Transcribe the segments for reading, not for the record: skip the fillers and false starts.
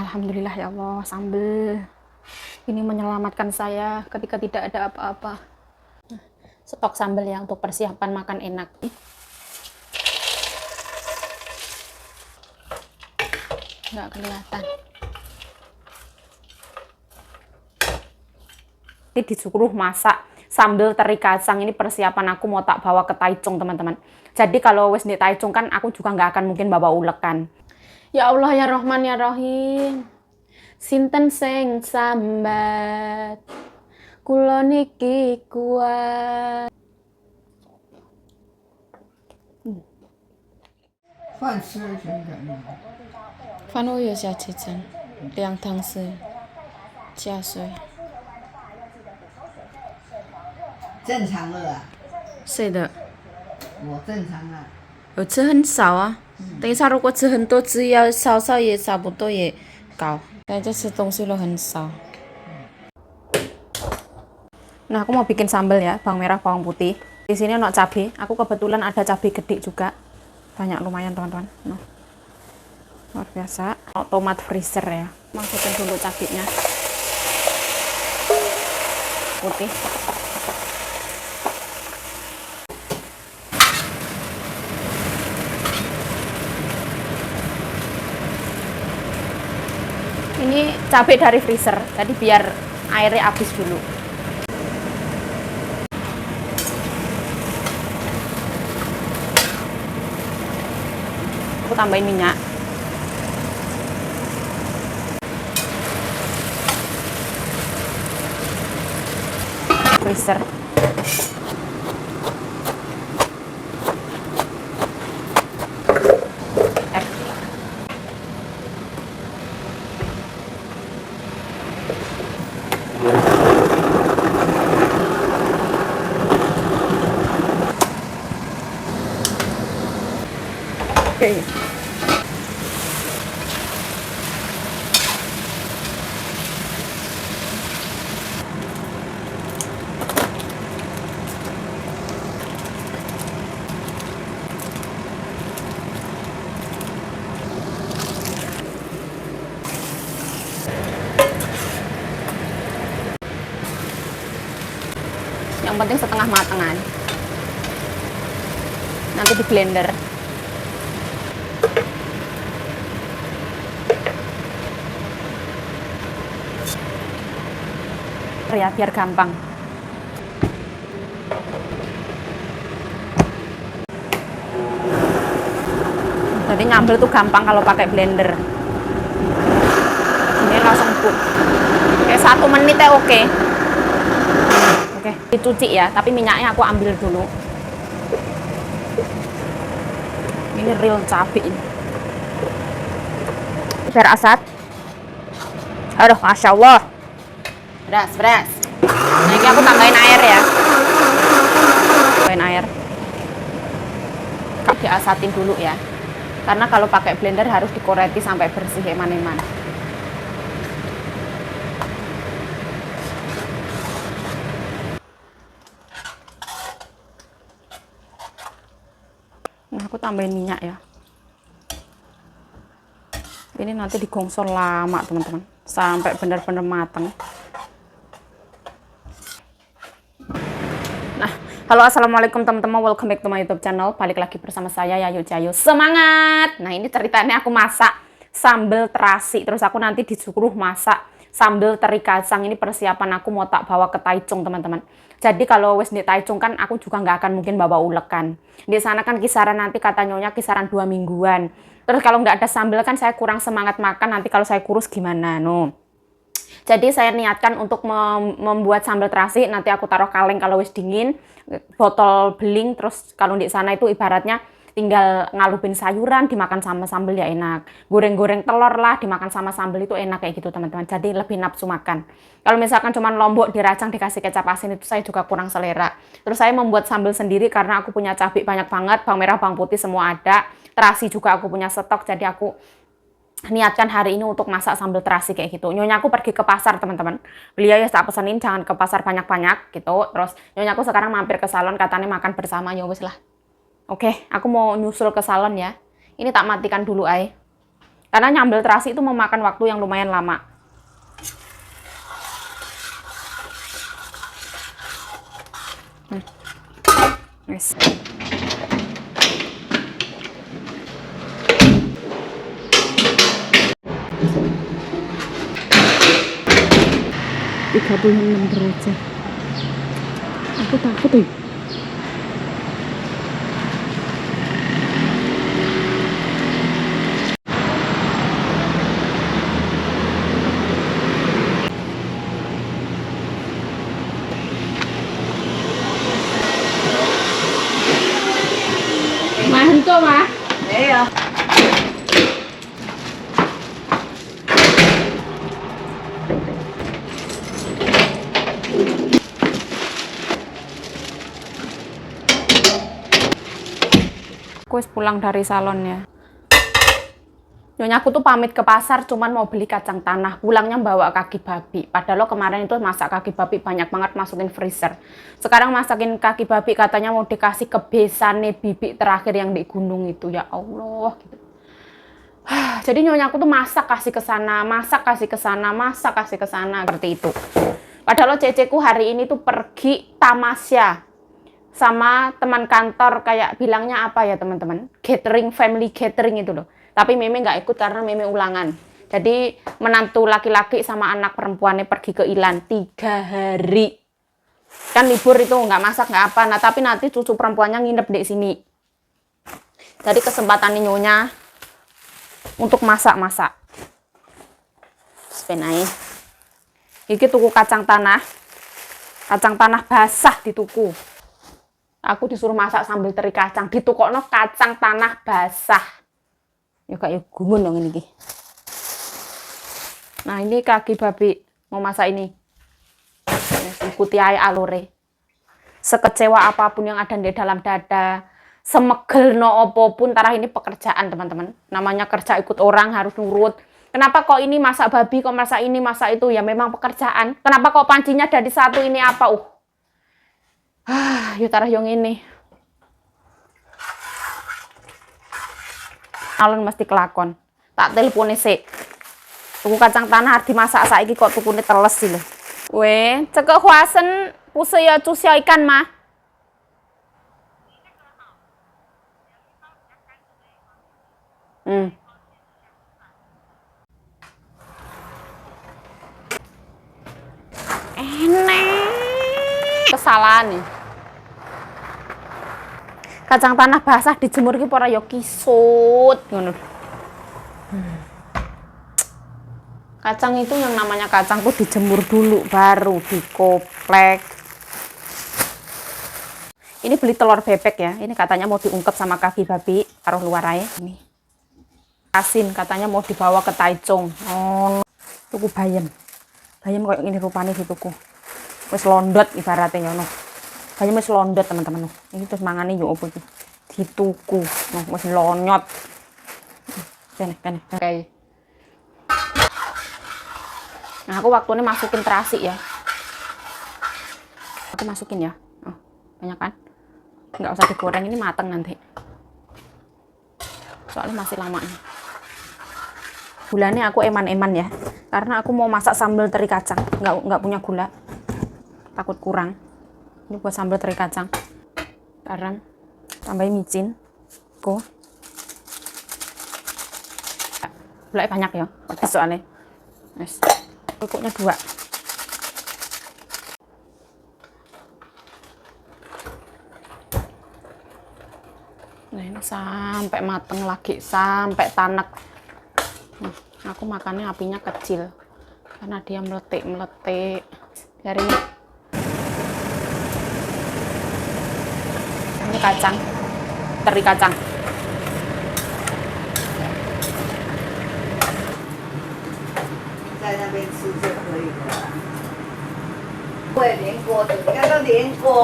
Alhamdulillah ya Allah, sambal ini menyelamatkan saya ketika tidak ada apa-apa. Stok sambal ya untuk persiapan makan enak. Nggak kelihatan. Ini disuruh masak sambal teri kacang. Ini persiapan aku mau tak bawa ke Taichung, teman-teman. Jadi kalau wis di Taichung kan aku juga nggak akan mungkin bawa ulek kan. Ya Allah ya Rahman ya Rahim. Sinten sing sambat kula niki kuat. 饭吃挺感动。饭我有下几针，2汤匙加水。正常了啊，是的，我正常啊。我吃很少啊。等一下如果吃很多，只要稍稍也差不多也高。但这吃东西lo很少。Nah, aku mau bikin sambal ya, bawang merah, bawang putih. Di sini ada cabai. Aku kebetulan ada cabai gede juga. Banyak lumayan, teman-teman. Nah, luar biasa. Tomat freezer ya. Masukin dulu cabainya. Putih. Ini cabai dari freezer. Tadi biar airnya habis dulu. Aku tambahin minyak. Freezer. Oke. Yang penting setengah matangan. Nanti di blender. Ya, biar gampang. Jadi ngambil tuh gampang kalau pakai blender. Ini langsung empuk. Kayak 1 menit ya oke. Oke, dicuci ya, tapi minyaknya aku ambil dulu. Ini real cabai ini. Biar asat. Aduh, Masya Allah. Beras. Nah, ini aku tambahin air ya. Tambahin air. Diasatin dulu ya. Karena kalau pakai blender harus dikoreti sampai bersih eman-eman. Nah, aku tambahin minyak ya. Ini nanti digongsor lama, teman-teman. Sampai benar-benar matang. Halo, assalamualaikum teman-teman, welcome back to my YouTube channel. Balik lagi bersama saya Yayu Jayu. Semangat! Nah, ini ceritanya aku masak sambal terasi. Terus aku nanti disuruh masak sambal teri kacang. Ini persiapan aku mau tak bawa ke Taichung, teman-teman. Jadi kalau wes di Taichung kan aku juga nggak akan mungkin bawa ulek kan. Di sana kan kisaran nanti kata nyonya kisaran 2 mingguan. Terus kalau nggak ada sambal kan saya kurang semangat makan. Nanti kalau saya kurus gimana? No. Jadi saya niatkan untuk membuat sambal terasi, nanti aku taruh kaleng kalau wis dingin, botol beling, terus kalau di sana itu ibaratnya tinggal ngalupin sayuran, dimakan sama sambal ya enak. Goreng-goreng telur lah, dimakan sama sambal itu enak kayak gitu teman-teman. Jadi lebih nafsu makan. Kalau misalkan cuma lombok diracang dikasih kecap asin itu saya juga kurang selera. Terus saya membuat sambal sendiri karena aku punya cabai banyak banget, bawang merah, bawang putih semua ada. Terasi juga aku punya stok, jadi aku niatkan hari ini untuk masak sambal terasi kayak gitu. Nyonya aku pergi ke pasar, teman-teman. Beliau ya tak pesenin jangan ke pasar banyak-banyak gitu. Terus nyonya aku sekarang mampir ke salon, katanya makan bersama, ya wis lah. Oke, aku mau nyusul ke salon ya. Ini tak matikan dulu ay. Karena nyambel terasi itu memakan waktu yang lumayan lama. Yes. Tiga puluh 36 derajat. Aku takut ya. Mantul mah. Iya. Aku wis pulang dari salon ya. Nyonya aku tuh pamit ke pasar cuman mau beli kacang tanah. Pulangnya bawa kaki babi. Padahal lo kemarin itu masak kaki babi banyak banget masukin freezer. Sekarang masakin kaki babi katanya mau dikasih ke besane bibi terakhir yang di gunung itu. Ya Allah gitu. Jadi nyonya aku tuh masak kasih ke sana, masak kasih ke sana, masak kasih ke sana seperti itu. Padahal lo ceceku hari ini tuh pergi tamasya sama teman kantor, kayak bilangnya apa ya teman-teman, gathering, family gathering itu loh. Tapi Meme nggak ikut karena Meme ulangan. Jadi menantu laki-laki sama anak perempuannya pergi ke Ilan 3 hari. Kan libur itu nggak masak nggak apa. Nah tapi nanti cucu perempuannya nginep di sini. Jadi kesempatan nyonya untuk masak-masak. Sepenai. Iki tuku kacang tanah basah dituku. Aku disuruh masak sambal teri kacang, ditukokno kacang tanah basah. Ya kayak gumun dong ini. Nah ini kaki babi mau masak ini. Ikuti aja alure. Sekecewa apapun yang ada di dalam dada, semegel no apapun, tarah ini pekerjaan teman-teman. Namanya kerja ikut orang harus nurut. Kenapa kok ini masak babi, kok masak ini, masak itu? Ya memang pekerjaan. Kenapa kok pancinya dari satu ini apa? Yuk tarah yang ini. Alun mesti kelakon. Tak telepone sik. Tuku kacang tanah harus dimasak saiki kok tukune teles sih lho. Weh, cekek huasen puse ya cus ya ikan mah. Enak. Kesalahan nih. Kacang tanah basah dijemur ki ora ya kisut ngono. Kacang itu yang namanya kacang tuh dijemur dulu baru dikoplek. Ini beli telur bebek ya. Ini katanya mau diungkep sama kaki babi taruh luar aja ini. Asin katanya mau dibawa ke Taichung. Oh, tuku bayam. Bayam kayak ini rupanya dituku. Wis londot ibaratnya ngono. Bayam wis londot teman-teman. Ini terus mangane yo opo iki? Dituku. Nah, wis lonyot. Kan. Oke. Nah, aku waktunya masukin terasi ya. Aku masukin ya. Oh, banyak kan? Nggak usah digoreng, ini mateng nanti. Soalnya masih lama nih. Gulanya aku eman-eman ya. Karena aku mau masak sambal teri kacang. Nggak punya gula. Takut kurang. Ini buat sambal teri kacang. Garam. Tambahin micin. Go. Gulanya banyak ya. Pedes soalnya. Yes. Pokoknya 2. Nah ini sampai mateng lagi, sampai tanek. Nah, aku makannya apinya kecil karena dia meletik. Biar ini kacang, teri kacang.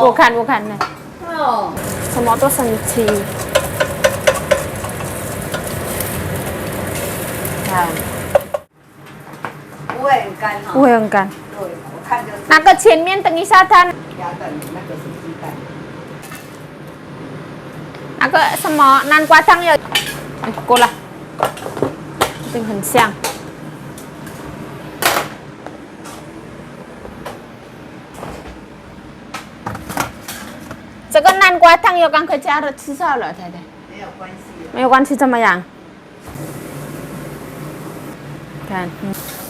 Bukan. Semua tuh senci.无很干。那个前面等一下它那个什么南瓜汤有，过来。Ting很香。这个南瓜汤有刚可加了吃烧了，太太。没有关系。没有关系，怎么样？看，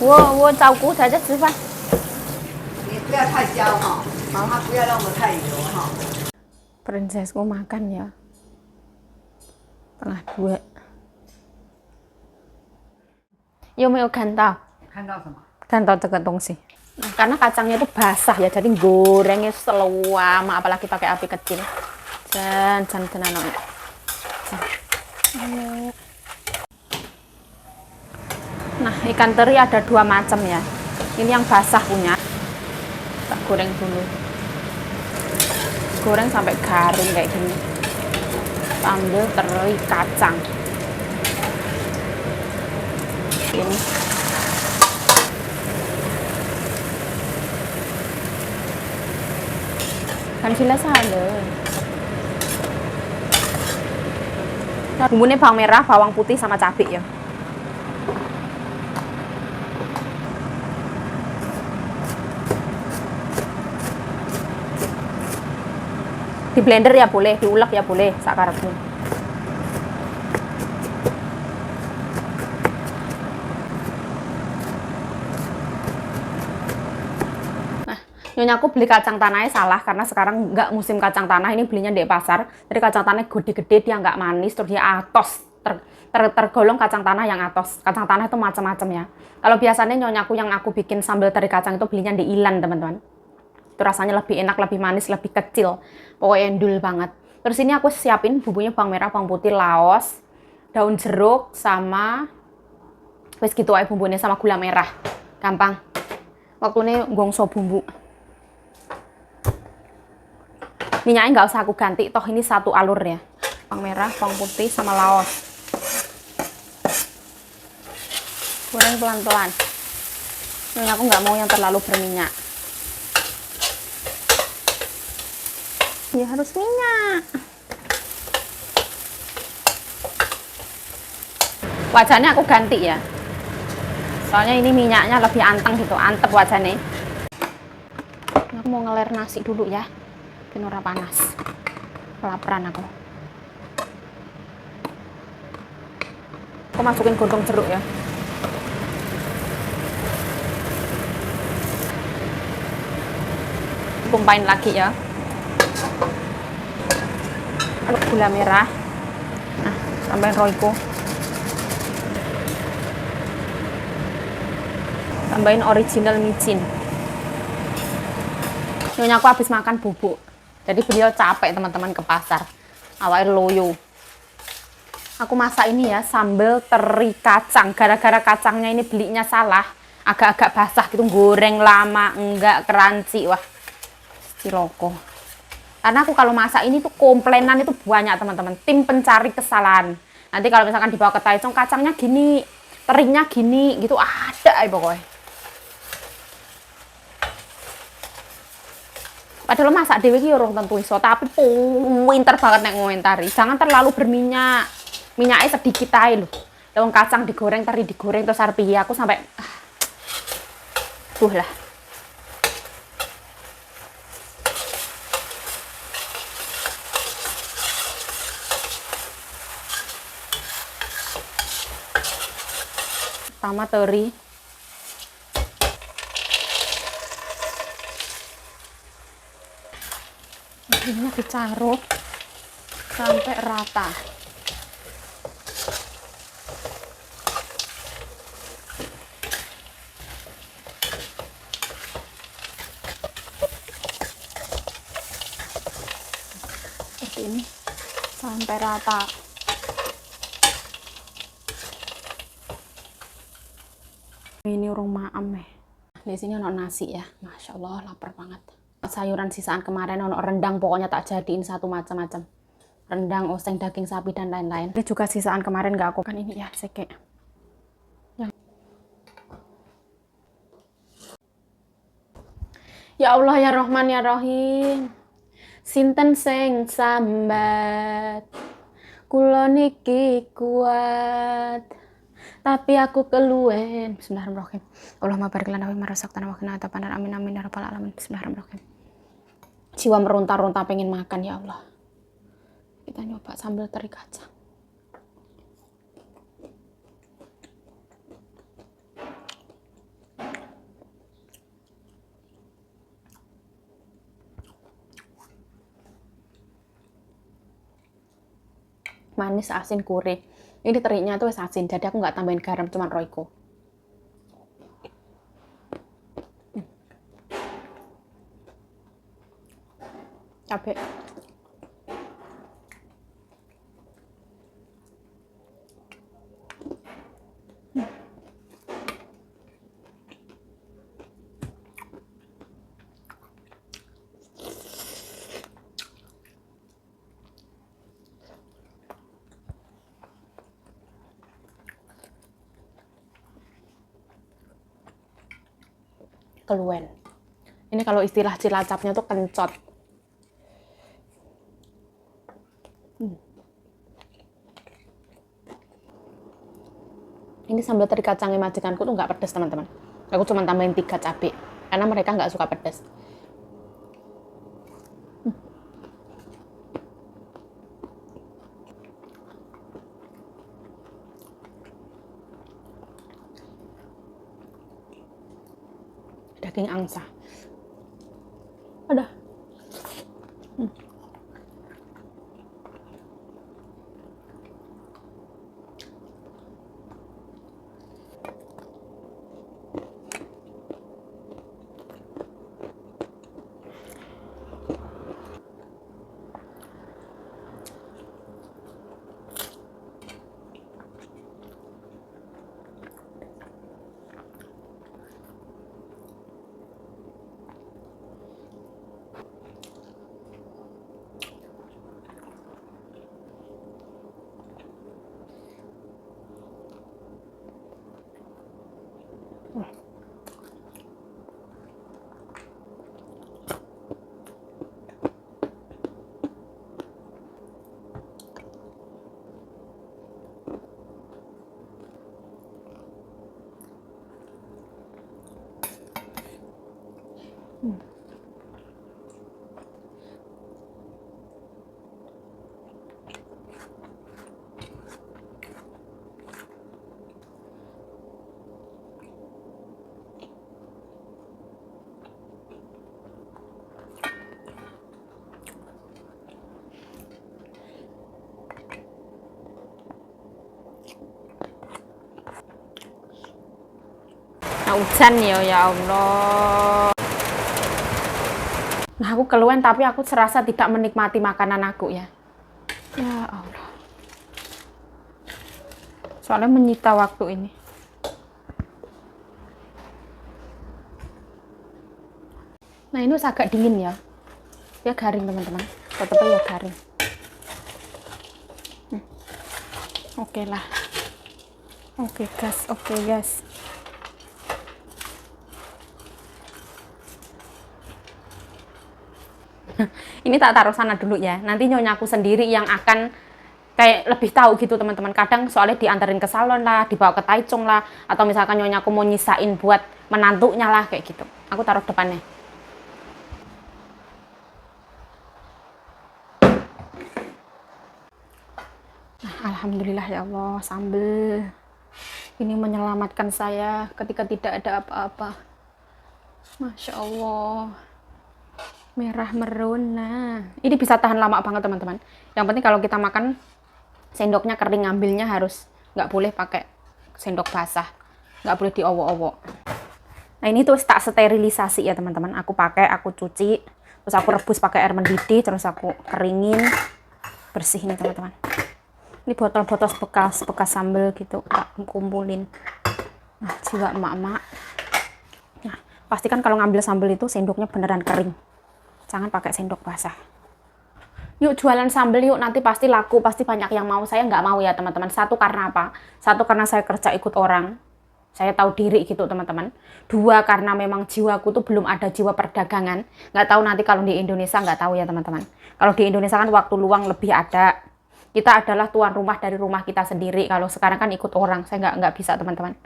我照顾他在吃饭。你不要太焦哈，它不要弄得太油哈。Princessku makan ya. Tengah dua. 有没有看到？看到什么？看到这个东西。Nah, karena kacangnya itu basah ya, jadi gorengnya selama, apalagi pakai api kecil. Jangan tenan. Nah, ikan teri ada 2 macam ya. Ini yang basah punya. Tak goreng dulu. Goreng sampai garing kayak gini. Sambil teri kacang. Ini. Kan selesai deh. Nah, bumbunya bawang merah, bawang putih sama cabai ya. Di blender ya boleh, diulek ya boleh, sakarepmu. Nyonya aku beli kacang tanahnya salah karena sekarang nggak musim kacang tanah, ini belinya di pasar. Jadi kacang tanahnya gede-gede, dia nggak manis, terus dia atos, tergolong kacang tanah yang atos. Kacang tanah itu macam-macam ya. Kalau biasanya nyonya aku yang aku bikin sambal teri kacang itu belinya di Ilan, teman-teman. Itu rasanya lebih enak, lebih manis, lebih kecil. Pokoknya endul banget. Terus ini aku siapin bumbunya bawang merah, bawang putih, laos, daun jeruk, sama wes gitu aja bumbunya sama gula merah. Gampang. Waktu ini gongso bumbu. Minyaknya nggak usah aku ganti, toh ini satu alur ya. Bawang merah, bawang putih, sama laos. Goreng pelan-pelan. Ini aku nggak mau yang terlalu berminyak. Ya harus minyak. Wajannya aku ganti ya. Soalnya ini minyaknya lebih anteng gitu, antep wajannya. Aku mau ngeler nasi dulu ya. Biar ora panas. Kelaparan aku. Aku masukin godong jeruk ya. Tumpahin lagi ya. Gula merah. Nah, tambahin roiko. Tambahin original micin. Nyonya aku habis makan bubuk. Jadi beliau capek teman-teman ke pasar. Awalnya loyo. Aku masak ini ya sambal teri kacang. Gara-gara kacangnya ini belinya salah, agak-agak basah gitu, goreng lama, enggak crunchy. Wah, ciloko. Karena aku kalau masak ini tuh komplainan itu banyak teman-teman. Tim pencari kesalahan. Nanti kalau misalkan dibawa ke Taichung kacangnya gini, terinya gini, gitu ada pokoknya. Padahal masak dewe iki urung tentu iso, tapi pinter banget nek ngomentari. Jangan terlalu berminyak. Minyaknya sedikit aja loh. Lewang kacang digoreng, teri digoreng, terus arep piye aku sampai lah. Pertama teri. Ini dicaruk sampai rata. Seperti ini sampai rata. Ini rumah ame. Di sini ada nasi ya, masya Allah lapar banget. Sayuran sisaan kemarin ono rendang, pokoknya tak jadiin satu macam-macam. Rendang, oseng, daging sapi dan lain-lain. Ini juga sisaan kemarin gak aku kan ini ya seke. Ya Allah ya Rahman ya Rahim. Sinten sing sambat kula niki kuat tapi aku keluwen. Bismillahirrahmanirrahim. Allahumma barik lana fima razaqtana wa qina adzabannar. Amin amin ya rabbal alamin. Bismillahirrahmanirrahim. Jiwa meronta-ronta pengen makan ya Allah. Kita nyoba sambal teri kacang. Manis, asin, gurih. Ini terinya tuh asin, jadi aku nggak tambahin garam, cuman Royco. Cabai. Keluwen. Ini kalau istilah Cilacapnya tuh kencot. Ini sambal teri kacangnya majikanku tuh nggak pedas teman-teman. Aku cuma tambahin 3 cabai karena mereka nggak suka pedas. Daging angsa. Ada. Nah, hujan ya Allah. Nah, aku keluhan tapi aku serasa tidak menikmati makanan aku ya. Ya Allah. Soalnya menyita waktu ini. Nah, ini agak dingin ya. Ya garing teman-teman. Tetapnya ya garing. Oke lah. Oke guys, oke guys. Ini tak taruh sana dulu ya. Nanti nyonyaku sendiri yang akan kayak lebih tahu gitu teman-teman. Kadang soalnya diantarin ke salon lah, dibawa ke Taichung lah, atau misalkan nyonyaku mau nyisain buat menantunya lah kayak gitu. Aku taruh depannya. Nah, alhamdulillah ya Allah, sambal ini menyelamatkan saya ketika tidak ada apa-apa. Masya Allah. Merah merona. Ini bisa tahan lama banget teman-teman. Yang penting kalau kita makan sendoknya kering, ngambilnya harus nggak boleh pakai sendok basah, nggak boleh diowo-owo. Nah ini tuh tak sterilisasi ya teman-teman. Aku pakai, aku cuci, terus aku rebus pakai air mendidih, terus aku keringin, bersih ini teman-teman. Ini botol-botol bekas sambal gitu, tak kumpulin. Nah jiwa emak-emak. Nah pastikan kalau ngambil sambal itu sendoknya beneran kering. Jangan pakai sendok basah. Yuk jualan sambal yuk, nanti pasti laku, pasti banyak yang mau. Saya nggak mau ya teman-teman. Satu karena apa? Satu karena saya kerja ikut orang. Saya tahu diri gitu teman-teman. Dua karena memang jiwaku tuh belum ada jiwa perdagangan. Nggak tahu nanti kalau di Indonesia, nggak tahu ya teman-teman. Kalau di Indonesia kan waktu luang lebih ada. Kita adalah tuan rumah dari rumah kita sendiri. Kalau sekarang kan ikut orang, saya nggak bisa teman-teman.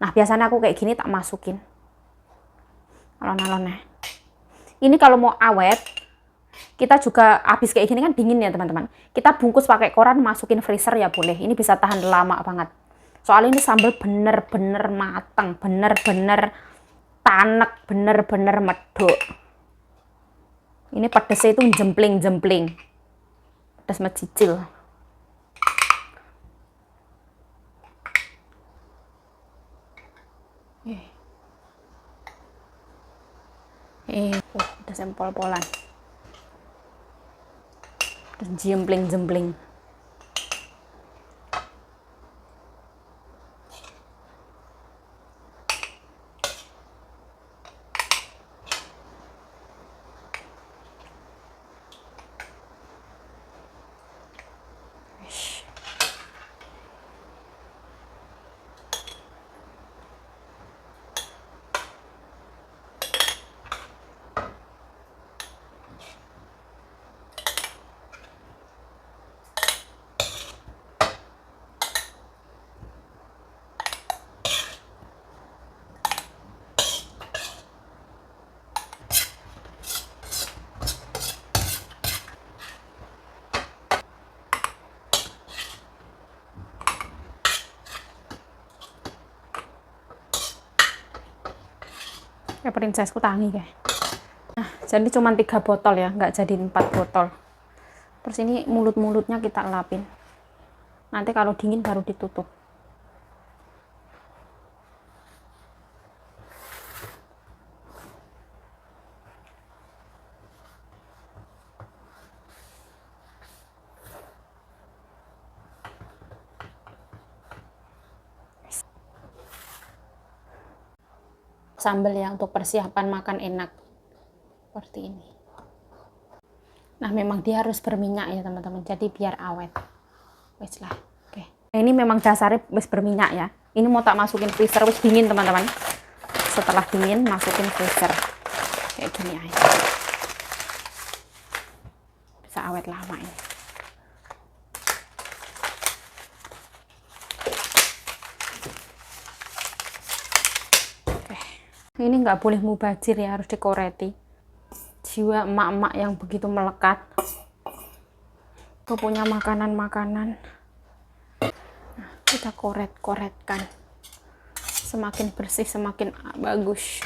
Nah biasanya aku kayak gini tak masukin alon-alonnya. Ini kalau mau awet, kita juga habis kayak gini kan dingin ya teman-teman. Kita bungkus pakai koran, masukin freezer ya boleh. Ini bisa tahan lama banget. Soalnya ini sambal bener-bener matang, bener-bener tanek, bener-bener medok. Ini pedesnya itu jempling-jempling. Pedes mecicil. Udah sempol-polan. Terus jempling-jempling. Ya princessku tangi kayak. Nah, jadi cuma 3 botol ya, nggak jadi 4 botol. Terus ini mulut-mulutnya kita lapin. Nanti kalau dingin baru ditutup. Sambal ya untuk persiapan makan enak seperti ini. Nah memang dia harus berminyak ya teman-teman, jadi biar awet. Wes lah, oke. Nah, ini memang dasarnya wes berminyak ya. Ini mau tak masukin freezer, wes dingin teman-teman. Setelah dingin masukin freezer kayak gini aja. Bisa awet lama ini. Ini nggak boleh mubazir ya, harus dikoreti. Jiwa emak-emak yang begitu melekat. Aku punya makanan-makanan. Nah, kita koret-koretkan. Semakin bersih, semakin bagus.